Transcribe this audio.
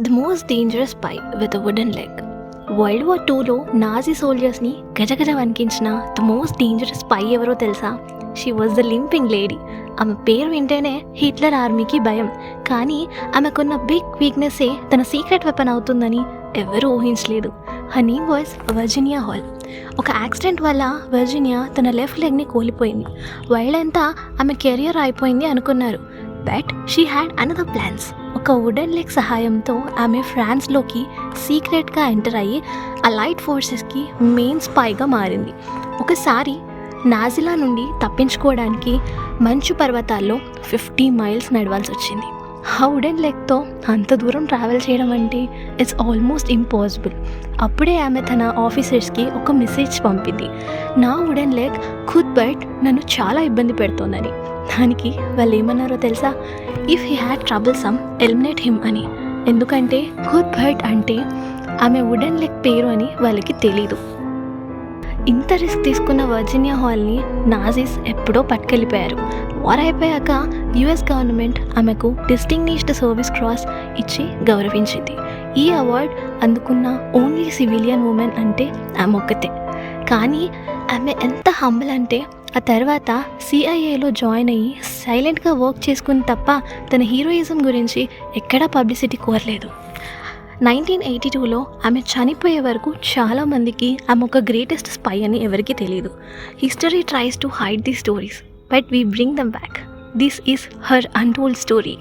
The most dangerous spy with a wooden leg. World war టూలో Nazi సోల్జర్స్ని గజగజ వణికించిన the most dangerous spy ఎవరో తెలుసా? She was the limping lady. ఆమె పేరు వింటేనే హిట్లర్ ఆర్మీకి భయం. కానీ ఆమెకున్న బిగ్ వీక్నెస్సే తన సీక్రెట్ వెపన్ అవుతుందని ఎవరూ ఊహించలేదు. Her name was Virginia hall. ఒక యాక్సిడెంట్ వల్ల వర్జీనియా తన లెఫ్ట్ లెగ్ని కోల్పోయింది. వరల్డ్ అంతా ఆమె కెరియర్ అయిపోయింది అనుకున్నారు. But she had another plans. ఒక వుడెన్ లెగ్ సహాయంతో ఆమె ఫ్రాన్స్లోకి సీక్రెట్గా ఎంటర్ అయ్యి అలైడ్ ఫోర్సెస్కి మెయిన్ స్పైగా మారింది. ఒకసారి నాజిలా నుండి తప్పించుకోవడానికి మంచు పర్వతాల్లో 50 మైల్స్ నడవాల్సి వచ్చింది. ఆ వుడెన్ లెగ్తో అంత దూరం ట్రావెల్ చేయడం అంటే ఇట్స్ ఆల్మోస్ట్ ఇంపాసిబుల్. అప్పుడే ఆమె తన ఆఫీసర్స్కి ఒక మెసేజ్ పంపింది. నా వుడెన్ లెగ్ ఖుద్ బట్ నన్ను చాలా ఇబ్బంది పెడుతోందని. దానికి వాళ్ళు ఏమన్నారో తెలుసా? If he had trouble some eliminate him అని. ఎందుకంటే ఖుద్ బట్ అంటే ఆమె వుడెన్ లెగ్ పేరు అని వాళ్ళకి తెలీదు. ఇంత రిస్క్ తీసుకున్న వర్జీనియా హాల్ని నాజీస్ ఎప్పుడో పట్టుకెళ్ళిపోయారు. వార్ అయిపోయాక యుఎస్ గవర్నమెంట్ ఆమెకు డిస్టింగ్విష్డ్ సర్వీస్ క్రాస్ ఇచ్చి గౌరవించింది. ఈ అవార్డ్ అందుకున్న ఓన్లీ సివిలియన్ ఉమెన్ అంటే ఆమె ఒక్కతే. కానీ ఆమె ఎంత హంబల్ అంటే ఆ తర్వాత సిఐఏలో జాయిన్ అయ్యి సైలెంట్గా వర్క్ చేసుకుని తప్ప తన హీరోయిజం గురించి ఎక్కడా పబ్లిసిటీ కోరలేదు. 1982లో ఆమె చనిపోయే వరకు చాలామందికి ఆమె ఒక గ్రేటెస్ట్ స్పై అని ఎవరికీ తెలియదు. History tries to hide the stories but we bring them back. This is her untold story.